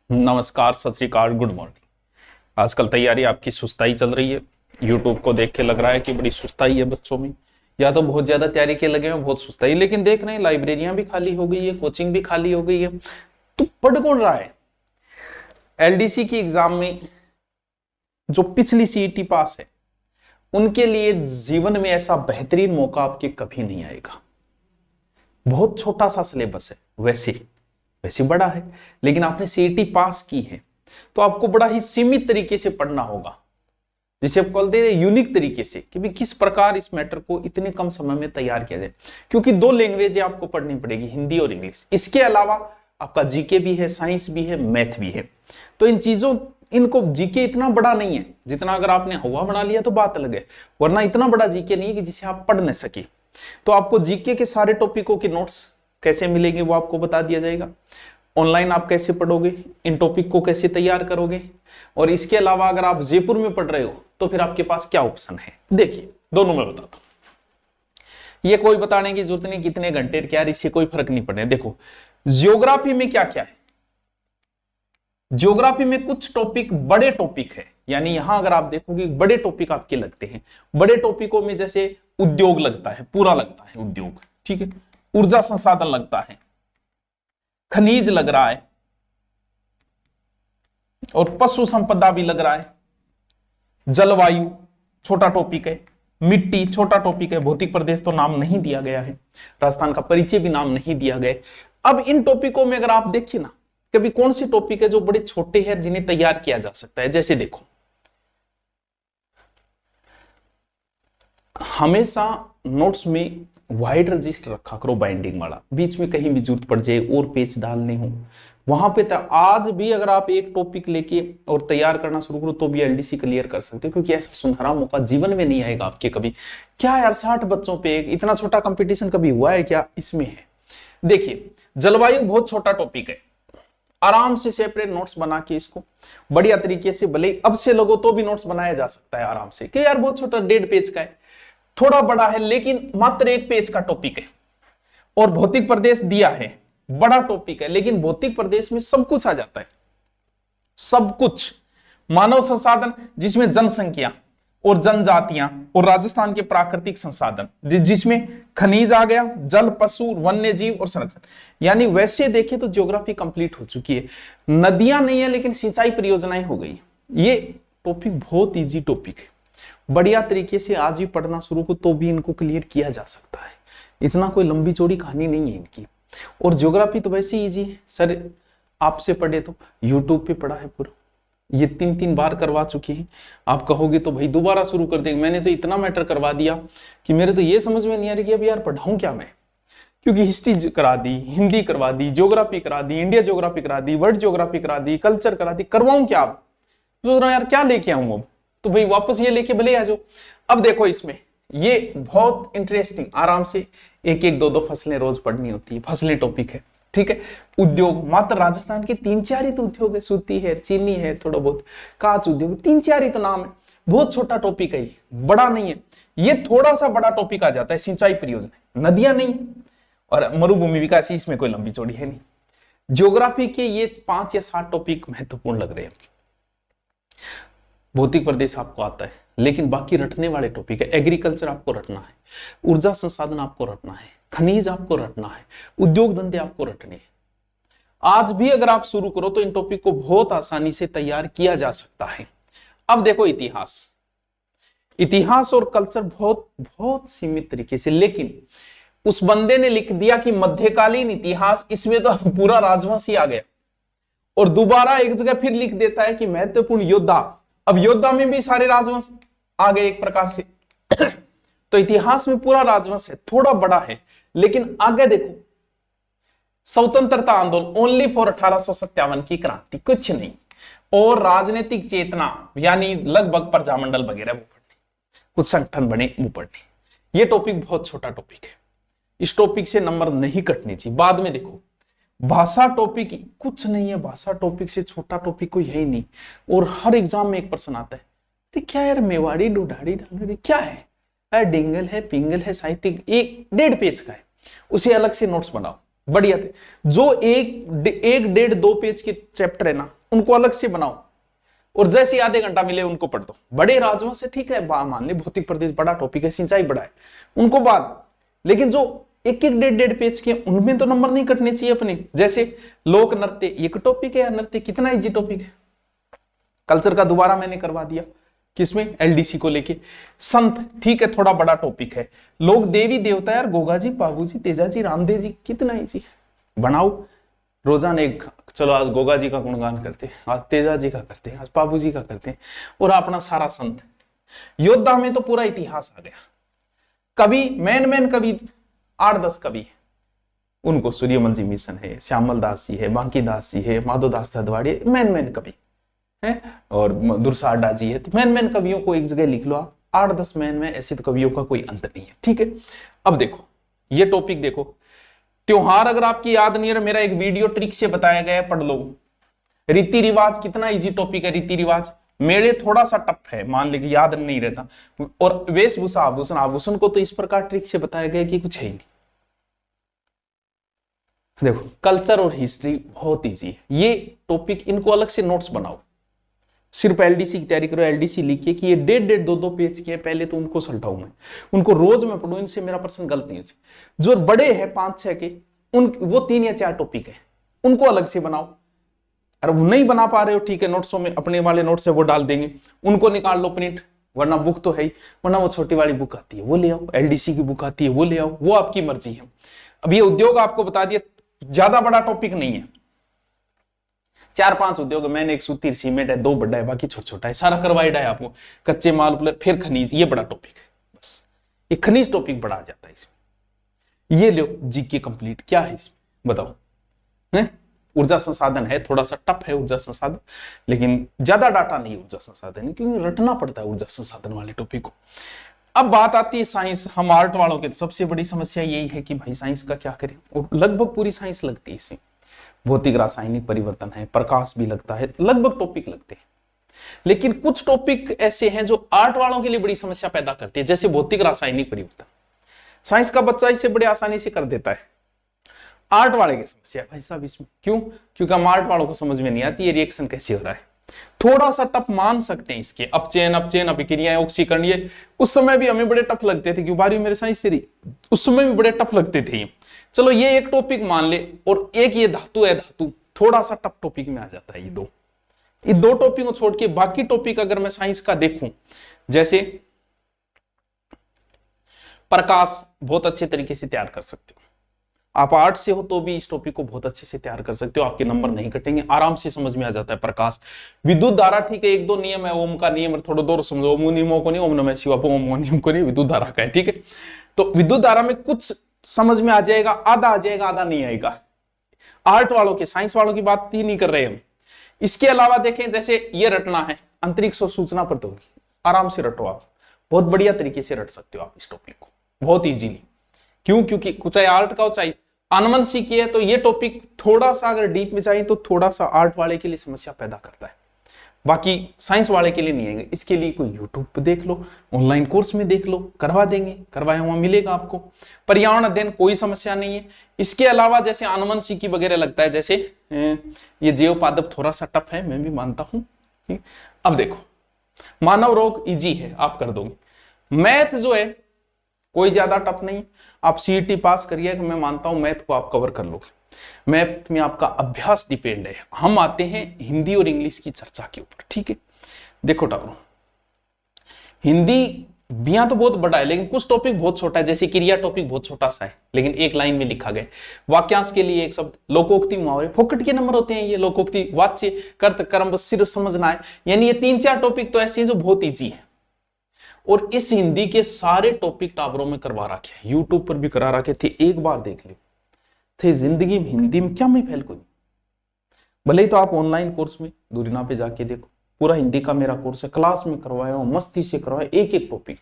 नमस्कार, सत श्री अकाल, गुड मॉर्निंग। आजकल तैयारी आपकी सुस्ताई चल रही है। यूट्यूब को देख के लग रहा है कि बड़ी सुस्ताई है बच्चों में, या तो बहुत ज्यादा तैयारी के लगे हैं, बहुत सुस्ताई। लेकिन देख रहे हैं लाइब्रेरियां भी खाली हो गई है, कोचिंग भी खाली हो गई है, तो पढ़ कौन रहा है? एलडीसी की एग्जाम में जो पिछली सीईटी पास है उनके लिए जीवन में ऐसा बेहतरीन मौका आपके कभी नहीं आएगा। बहुत छोटा सा सिलेबस है, वैसे बड़ा है, लेकिन आपने सीईटी पास की है तो आपको बड़ा ही सीमित तरीके से पढ़ना होगा, जिसे आप बोलते हैं यूनिक तरीके से, कि भी किस प्रकार इस मैटर को इतने कम समय में तैयार किया जाए। क्योंकि दो लैंग्वेज आपको पढ़नी पड़ेगी, हिंदी और इंग्लिश। इसके अलावा आपका जीके भी है, साइंस भी है, मैथ भी है। तो इनको जीके इतना बड़ा नहीं है, जितना अगर आपने हुआ बना लिया तो बात अलग है, वरना इतना बड़ा जीके नहीं है कि जिसे आप पढ़ न सके। तो आपको जीके के सारे टॉपिकों के नोट्स कैसे मिलेंगे वो आपको बता दिया जाएगा। ऑनलाइन आप कैसे पढ़ोगे, इन टॉपिक को कैसे तैयार करोगे, और इसके अलावा अगर आप जयपुर में पढ़ रहे हो तो फिर आपके पास क्या ऑप्शन है। देखिए, दोनों में बताता हूं। ये कोई बताने की जरूरत नहीं कितने घंटे क्या, इससे कोई फर्क नहीं पड़े। देखो, ज्योग्राफी में क्या क्या है। ज्योग्राफी में कुछ टॉपिक बड़े टॉपिक है, यानी यहां अगर आप देखोगे बड़े टॉपिक आपके लगते हैं। बड़े टॉपिकों में जैसे उद्योग लगता है, पूरा लगता है उद्योग, ठीक है। ऊर्जा संसाधन लगता है, खनिज लग रहा है, और पशु संपदा भी लग रहा है। जलवायु छोटा टॉपिक है, मिट्टी छोटा टॉपिक है, भौतिक प्रदेश तो नाम नहीं दिया गया है, राजस्थान का परिचय भी नाम नहीं दिया गया। अब इन टॉपिकों में अगर आप देखिए ना, कभी कौन सी टॉपिक है जो बड़े छोटे हैं जिन्हें तैयार किया जा सकता है। जैसे देखो, हमेशा नोट्स में वाइड रजिस्टर रखा करो, बाइंडिंग वाला, बीच में कहीं भी जरूरत पड़ जाए और पेज डालने हो वहां पे। आज भी अगर आप एक टॉपिक लेके और तैयार करना शुरू करो तो भी एलडीसी क्लियर कर सकते हो, क्योंकि ऐसा सुनहरा मौका जीवन में नहीं आएगा आपके कभी। क्या यार, 60 बच्चों पे इतना छोटा कंपटीशन कभी हुआ है क्या? इसमें है। देखिए, जलवायु बहुत छोटा टॉपिक है, आराम से सेपरेट नोट्स बना के इसको बढ़िया तरीके से, भले अब से लगो तो भी नोट्स बनाया जा सकता है आराम से, कि यार बहुत छोटा 1.5 पेज का है, थोड़ा बड़ा है लेकिन मात्र 1 पेज का टॉपिक है। और भौतिक प्रदेश दिया है, बड़ा टॉपिक है, लेकिन भौतिक प्रदेश में सब कुछ आ जाता है, सब कुछ। मानव संसाधन जिसमें जनसंख्या और जनजातियां और राजस्थान के प्राकृतिक संसाधन, जिसमें खनिज आ गया, जल, पशु, वन्य जीव और संरक्षण। यानी वैसे देखें तो ज्योग्राफी कंप्लीट हो चुकी है। नदियां नहीं है लेकिन सिंचाई परियोजनाएं हो गई। ये टॉपिक बहुत इजी टॉपिक है, बढ़िया तरीके से आज ही पढ़ना शुरू को तो भी इनको क्लियर किया जा सकता है। इतना कोई लंबी चौड़ी कहानी नहीं है इनकी। और ज्योग्राफी तो वैसे ही इजी है सर, आपसे पढ़े तो यूट्यूब पे पढ़ा है पूरा, ये 3 बार करवा चुके हैं। आप कहोगे तो भाई दोबारा शुरू कर देंगे, मैंने तो इतना मैटर करवा दिया कि मेरे तो ये समझ में नहीं आ रही कि अब यार पढ़ाऊं क्या मैं, क्योंकि हिस्ट्री करा दी, हिंदी करवा दी, ज्योग्राफी करा दी, इंडिया ज्योग्राफी करा दी, वर्ल्ड ज्योग्राफी करा दी, कल्चर करा दी, करवाऊं क्या? अब सोच रहा हूं यार क्या लेके आऊं अब, तो भाई वापस ये लेके भले आ जाओ। अब देखो, इसमें ये बहुत इंटरेस्टिंग, आराम से 1-1, 2-2 फसलें रोज पढ़नी होती है, फसलें टॉपिक है, ठीक है। उद्योग मात्र राजस्थान के 3-4 ही तो उद्योग है, सूती है, चीनी है, थोड़ा बहुत कांच उद्योग, 3-4 ही तो नाम है। बहुत छोटा टॉपिक है, ये बड़ा नहीं है। ये थोड़ा सा बड़ा टॉपिक आ जाता है सिंचाई परियोजना, नदियां नहीं और मरुभूमि विकास, इसमें कोई लंबी चौड़ी है नहीं। ज्योग्राफी के ये 5 या 7 टॉपिक महत्वपूर्ण लग रहे हैं। भौतिक प्रदेश आपको आता है, लेकिन बाकी रटने वाले टॉपिक है। एग्रीकल्चर आपको रटना है, ऊर्जा संसाधन आपको रटना है, खनिज आपको रटना है, उद्योग धंधे आपको रटने हैं। आज भी अगर आप शुरू करो तो इन टॉपिक को बहुत आसानी से तैयार किया जा सकता है। अब देखो, इतिहास और कल्चर बहुत बहुत सीमित तरीके से, लेकिन उस बंदे ने लिख दिया कि मध्यकालीन इतिहास, इसमें तो पूरा राजवंश ही आ गया। और दोबारा एक जगह फिर लिख देता है कि महत्वपूर्ण योद्धा, अब योद्धा में भी सारे राजवंश आ गए एक प्रकार से। तो इतिहास में पूरा राजवंश है, थोड़ा बड़ा है, लेकिन आगे देखो, स्वतंत्रता आंदोलन ओनली फॉर 1857 की क्रांति, कुछ नहीं। और राजनीतिक चेतना यानी लगभग प्रजामंडल वगैरह वो पढ़ने, कुछ संगठन बने वो पढ़ने। ये टॉपिक बहुत छोटा टॉपिक है, इस टॉपिक से नंबर नहीं कटने चाहिए। बाद में देखो, भाषा टॉपिक कुछ नहीं है, भाषा टॉपिक से छोटा टॉपिक कोई है ही नहीं। और हर एग्जाम में एक प्रश्न आता है, तो क्या यार मेवाड़ी डुडाड़ी डालड़ी क्या है? डिंगल है, पिंगल है, साहित्यिक, 1-1.5 पेज का है, उसे अलग से नोट्स बनाओ। बढ़िया थे। जो एक डेढ़ 2 पेज के चैप्टर है ना, उनको अलग से बनाओ और जैसे आधे घंटा मिले उनको पढ़ दो। बड़े राज्यों से ठीक है, मान ले भौतिक प्रदेश बड़ा टॉपिक है, सिंचाई बड़ा है, उनको बाद। लेकिन जो एक एक डेढ़ पेज के, उनमें तो नंबर नहीं कटने चाहिए अपने। जैसे लोक नृत्य, एक टॉपिक है यार, नृत्य कितना इजी टॉपिक है। कल्चर का दोबारा मैंने करवा दिया, किसमें, एलडीसी को लेके। संत ठीक है, थोड़ा बड़ा टॉपिक है। लोग देवी देवता यार, गोगा जी, बाबू जी, तेजा जी, रामदेव जी, कितना इजी बनाओ। रोजाना एक, चलो आज गोगा जी का गुणगान करते हैं, आज तेजा जी का करते हैं, आज बाबू जी का करते हैं, और अपना सारा संत। योद्धा में तो पूरा इतिहास आ गया। कवि, मेन कवि 8-10 कवि, उनको सूर्यमल जी मिशन है, श्यामल दास जी है, बांकी दास जी है, माधो दास दरवाड़ी, मेन कवि है, और दुर्साडा जी है। तो मेन कवियों को एक जगह लिख लो आप, 8-10 मेन में, ऐसे तो कवियों का कोई अंत नहीं है। ठीक है, अब देखो ये टॉपिक देखो, त्योहार अगर आपकी याद नहीं है, मेरा एक वीडियो ट्रिक से बताया गया है, पढ़ लो। रीति रिवाज कितना इजी टॉपिक है, रीति रिवाज। मेले थोड़ा सा टफ है, मान लीजिए याद नहीं रहता। और वेशभूषा, आभूषण, आभूषण को तो इस प्रकार ट्रिक से बताया गया कि कुछ है ही नहीं। देखो कल्चर और हिस्ट्री बहुत इजी है ये टॉपिक, इनको अलग से नोट्स बनाओ। सिर्फ एलडीसी की तैयारी करो, एलडीसी लिखिए कि ये डेढ़ 2 पेज के, पहले तो उनको सल्टाऊ मैं, उनको रोज मैं पढ़ू, इनसे मेरा प्रश्न गलत नहीं हो। जो बड़े हैं 5-6 के, उन वो 3 या 4 टॉपिक है, उनको अलग से बनाओ। अरे वो नहीं बना पा रहे हो, ठीक है, नोट्सों में अपने वाले नोट्स है वो डाल देंगे, उनको निकाल लो प्रिंट, वरना बुक तो है ही, वरना वो छोटी वाली बुक आती है वो ले आओ, एलडीसी की बुक आती है वो ले आओ, वो आपकी मर्जी है। अब ये उद्योग आपको बता दिया, ज्यादा बड़ा टॉपिक नहीं है, 4-5 उद्योग, मैंने एक सूती सीमेंट है, 2 बड़ा है, बाकी छोटा छोटा है, सारा करवाइड है आपको, कच्चे माल, फिर खनिज, ये बड़ा टॉपिक है। बस ये खनिज टॉपिक बड़ा आ जाता है इसमें। ये लो जीके कंप्लीट, क्या है इसमें बताओ, है ऊर्जा संसाधन है, थोड़ा सा टफ है ऊर्जा संसाधन, लेकिन ज्यादा डाटा नहीं ऊर्जा संसाधन, क्योंकि रटना पड़ता है ऊर्जा संसाधन वाले टॉपिक को। अब बात आती है साइंस, हम आर्ट वालों के तो सबसे बड़ी समस्या यही है कि भाई साइंस का क्या करें, और लगभग पूरी साइंस लगती है इसमें, भौतिक रासायनिक परिवर्तन है, प्रकाश भी लगता है, लगभग टॉपिक लगते हैं। लेकिन कुछ टॉपिक ऐसे हैं जो आर्ट वालों के लिए बड़ी समस्या पैदा करते हैं, जैसे भौतिक रासायनिक परिवर्तन। साइंस का बच्चा इसे बड़े आसानी से कर देता है, आर्ट वाले की समस्या भाई साहब इसमें। क्यों? क्योंकि हम आर्ट वालों को समझ में नहीं आती ये रिएक्शन कैसे हो रहा है। थोड़ा सा टफ मान सकते हैं इसके, अपचयन अभिक्रियाएं, ऑक्सीकरण, ये उस समय भी हमें बड़े टफ लगते थे, क्यों बारहवीं मेरे साइंस से रही, उस समय भी बड़े टफ लगते थे। चलो ये एक टॉपिक मान ले, और एक ये धातु है, धातु थोड़ा सा टफ टॉपिक में आ जाता है। ये दो टॉपिक को छोड़ के बाकी टॉपिक अगर मैं साइंस का देखूं, जैसे प्रकाश बहुत अच्छे तरीके से तैयार कर सकते हो आप, आर्ट से हो तो भी इस टॉपिक को बहुत अच्छे से तैयार कर सकते हो, आपके नंबर नहीं कटेंगे, आराम से समझ में आ जाता है प्रकाश। विद्युत धारा ठीक है, 1-2 नियम है, ओम का नियम थोड़ा दूर समझो, ओम नियमों को नहीं, ओम नमः शिवाय, ओम नियम को नहीं, विद्युत धारा का है, ठीक है। तो विद्युत धारा में कुछ समझ में आ जाएगा, आधा आ जाएगा, आधा नहीं आएगा। आर्ट वालों के, साइंस वालों की बात ही नहीं कर रहे हम। इसके अलावा देखें, जैसे ये रटना है, अंतरिक्ष और सूचना प्रौद्योगिकी, आराम से रटो आप, बहुत बढ़िया तरीके से रट सकते हो आप इस टॉपिक को, बहुत इजीली। क्यों? क्योंकि चाहे आर्ट का हो चाहे अनुवंशिकी है, तो ये टॉपिक थोड़ा सा अगर डीप में जाए तो थोड़ा सा आर्ट वाले के लिए समस्या पैदा करता है, बाकी साइंस वाले के लिए नहीं आएंगे। इसके लिए कोई यूट्यूब पे देख लो, ऑनलाइन कोर्स में देख लो, करवा देंगे, करवाया हुआ मिलेगा आपको। पर्यावरण अध्ययन कोई समस्या नहीं है। इसके अलावा जैसे अनुवंशिकी वगैरह लगता है, जैसे ये जैव पादप थोड़ा सा टफ है, मैं भी मानता हूं। अब देखो मानव रोग इजी है, आप कर दोगे। मैथ जो है कोई ज्यादा टफ नहीं, आप सीईटी पास करिए, मैं मानता हूं मैथ को आप कवर कर लोगे। मैथ में आपका अभ्यास डिपेंड है। हम आते हैं हिंदी और इंग्लिश की चर्चा के ऊपर, ठीक है। देखो टाबरो, हिंदी बिया तो बहुत बड़ा है, लेकिन कुछ टॉपिक बहुत छोटा है, जैसे क्रिया टॉपिक बहुत छोटा सा है, लेकिन एक लाइन में लिखा गया। वाक्यांश के लिए एक शब्द, लोकोक्ति, मुहावरे, फोकट के नंबर होते हैं ये। लोकोक्ति, वाच्य, कर्त, कर्म, बस सिर्फ समझना है। यानी ये 3-4 टॉपिक तो ऐसे हैं जो बहुत ईजी है, और इस हिंदी के सारे टॉपिक टाबरों में करवा रखे हैं, यूट्यूब पर भी करा रखे थे, एक बार देख लो थे। जिंदगी में हिंदी में क्या मैं फैल कोई, भले ही तो आप ऑनलाइन कोर्स में दूरिना पे जाके देखो, पूरा हिंदी का मेरा कोर्स है, क्लास में करवाया हूं, मस्ती से करवाया, एक एक टॉपिक।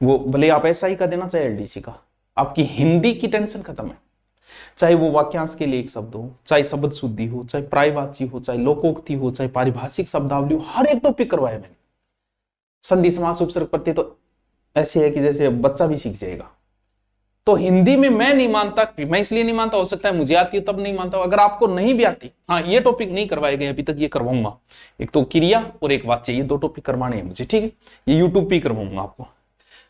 वो भले आप एसआई का देना चाहे एलडीसी का, आपकी हिंदी की टेंशन खत्म है। चाहे वो वाक्यांश के लिए एक शब्द हो, चाहे शब्द शुद्धि हो, चाहे प्रायवाची हो, चाहे लोकोक्ति हो, चाहे पारिभाषिक शब्दावली हो, हर एक टॉपिक करवाया मैंने। संधि समास उपसर्ग प्रत्यय तो ऐसे है कि जैसे बच्चा भी सीख जाएगा। तो हिंदी में मैं नहीं मानता, मैं इसलिए नहीं मानता, हो सकता है मुझे आती है तब नहीं मानता, अगर आपको नहीं भी आती, हाँ ये टॉपिक नहीं करवाए गए अभी तक, ये करवाऊंगा, एक तो क्रिया और एक वाच्य, ये 2 टॉपिक करवाने हैं मुझे, ठीक है, ये यूट्यूब पे करवाऊंगा आपको।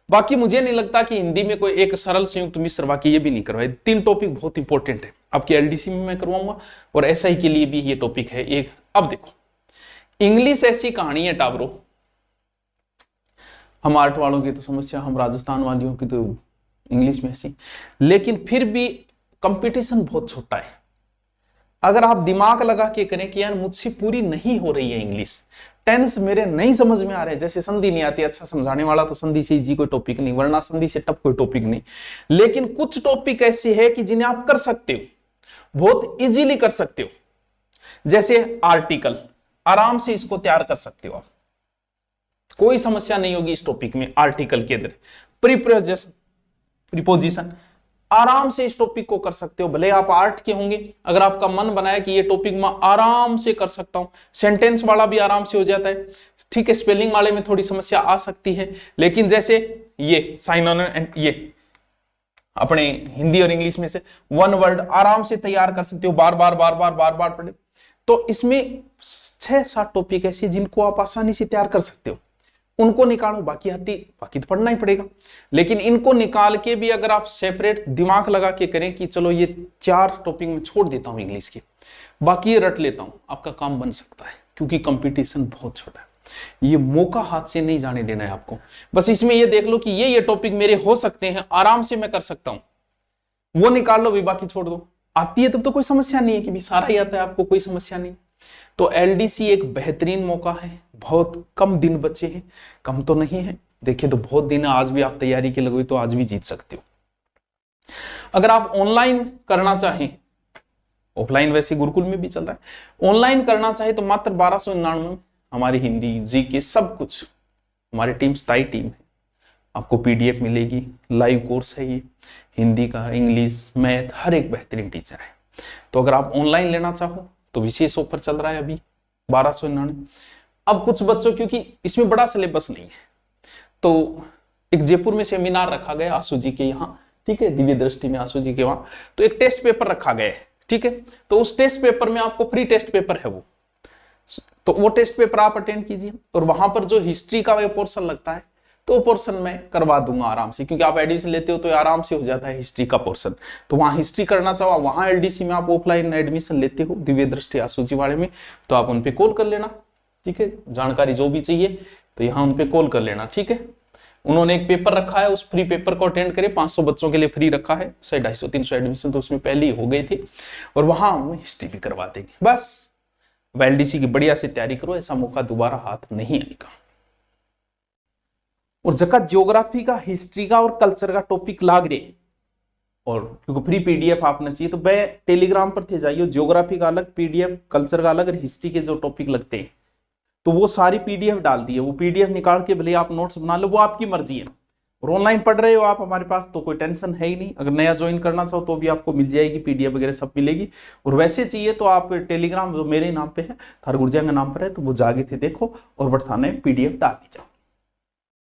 बाकी मुझे नहीं लगता कि हिंदी में कोई एक सरल संयुक्त मिश्र वाक्य, ये भी नहीं करवाए। 3 टॉपिक बहुत इंपॉर्टेंट है, आपकी एलडीसी में मैं करवाऊंगा और एसआई के लिए भी ये टॉपिक है एक। अब देखो, इंग्लिश ऐसी कहानी है टाबरो, हम आर्ट वालों की तो समस्या, हम राजस्थान वालियों की तो इंग्लिश में ऐसी, लेकिन फिर भी कंपटीशन बहुत छोटा है। अगर आप दिमाग लगा के करें कि यार मुझसे पूरी नहीं हो रही है इंग्लिश, टेंस मेरे नहीं समझ में आ रहे, जैसे संधि नहीं आती, अच्छा समझाने वाला तो संधि से जी कोई टॉपिक नहीं, वरना संधि से टफ कोई टॉपिक नहीं, लेकिन कुछ टॉपिक ऐसे है कि जिन्हें आप कर सकते हो, बहुत इजीली कर सकते हो। जैसे आर्टिकल, आराम से इसको तैयार कर सकते हो आप, कोई समस्या नहीं होगी इस टॉपिक में। आर्टिकल के अंदर प्रीपोजिशन, आराम से इस टॉपिक को कर सकते हो, भले आप आर्ट के होंगे, अगर आपका मन बनाया कि ये टॉपिक मैं आराम से कर सकता हूं, सेंटेंस वाला भी आराम से हो जाता है, ठीक है, स्पेलिंग वाले में थोड़ी समस्या आ सकती है, लेकिन जैसे ये साइनोनिम एंड ये अपने हिंदी और इंग्लिश में से 1 वर्ड आराम से तैयार कर सकते हो, बार बार पढ़े। तो इसमें 6-7 टॉपिक ऐसे जिनको आप आसानी से तैयार कर सकते हो, उनको निकालो, बाकी तो पढ़ना ही पड़ेगा, लेकिन इनको निकाल के भी अगर आप सेपरेट दिमाग लगा के करें कि चलो ये 4 टॉपिक में छोड़ देता हूं इंग्लिश के, बाकी ये रट लेता हूं, आपका काम बन सकता है, क्योंकि कंपटीशन बहुत छोटा है। ये मौका हाथ से नहीं जाने देना है आपको, बस इसमें ये देख लो कि ये टॉपिक मेरे हो सकते हैं, आराम से मैं कर सकता हूं, वो निकाल लो, भी बाकी छोड़ दो। आती है तब तो कोई समस्या नहीं है कि भी सारा ही आता है आपको, कोई समस्या नहीं। तो एलडीसी एक बेहतरीन मौका है, बहुत कम दिन बचे हैं, कम तो नहीं है, देखिए तो बहुत दिन है, आज भी आप तैयारी के लगे तो आज भी जीत सकते हो। अगर आप ऑनलाइन करना चाहें, ऑफलाइन वैसे गुरुकुल में भी चल रहा है, ऑनलाइन करना चाहे तो मात्र 1299 में हमारी हिंदी जीके सब कुछ, हमारी टीम स्थायी टीम है, आपको पीडीएफ मिलेगी, लाइव कोर्स है ये, हिंदी का, इंग्लिश, मैथ, हर एक बेहतरीन टीचर है। तो अगर आप ऑनलाइन लेना चाहो तो विशेष ऑफर चल रहा है अभी 1299। अब कुछ बच्चों, क्योंकि इसमें बड़ा सिलेबस नहीं है, तो एक जयपुर में सेमिनार रखा गया आशु जी के यहाँ, ठीक है, दिव्य दृष्टि में आशु जी के वहां, तो एक टेस्ट पेपर रखा गया है, ठीक है, तो उस टेस्ट पेपर में आपको फ्री टेस्ट पेपर है वो, तो वो टेस्ट पेपर आप अटेंड कीजिए, और वहां पर जो हिस्ट्री का पोर्शन लगता है तो वो पोर्शन मैं करवा दूंगा आराम से, क्योंकि आप एडमिशन लेते हो तो आराम से हो जाता है हिस्ट्री का पोर्शन, तो वहां हिस्ट्री करना चाहो, वहां एलडीसी में आप ऑफलाइन एडमिशन लेते हो दिव्य दृष्टि आशुची वाले में, तो आप उनपे कॉल कर लेना, ठीक है, जानकारी जो भी चाहिए तो यहाँ उनपे कॉल कर लेना, ठीक है। उन्होंने एक पेपर रखा है, उस फ्री पेपर को अटेंड करें, 500 बच्चों के लिए फ्री रखा है, 250-300 एडमिशन तो उसमें पहले ही हो गए थे, और वहां हम हिस्ट्री भी करवा देंगे। बस एलडीसी की बढ़िया से तैयारी करो, ऐसा मौका दोबारा हाथ नहीं आएगा। और जगह ज्योग्राफी का, हिस्ट्री का और कल्चर का टॉपिक लाग रहे, और क्योंकि फ्री पीडीएफ आपने चाहिए तो वह टेलीग्राम पर थे जाइए, ज्योग्राफी का अलग पीडीएफ, कल्चर का अलग, और हिस्ट्री के जो टॉपिक लगते हैं तो वो सारी पीडीएफ डाल दी है, वो पीडीएफ निकाल के भले आप नोट्स बना लो, वो आपकी मर्जी है। और ऑनलाइन पढ़ रहे हो आप हमारे पास तो कोई टेंशन है ही नहीं, अगर नया ज्वाइन करना चाहो तो भी आपको मिल जाएगी, पीडीएफ वगैरह सब मिलेगी। और वैसे चाहिए तो आप टेलीग्राम जो मेरे नाम पे है, थार गुर्जिया के नाम पर है, तो वो जाके थे देखो और बढ़ाने पीडीएफ डाल दी जाओ।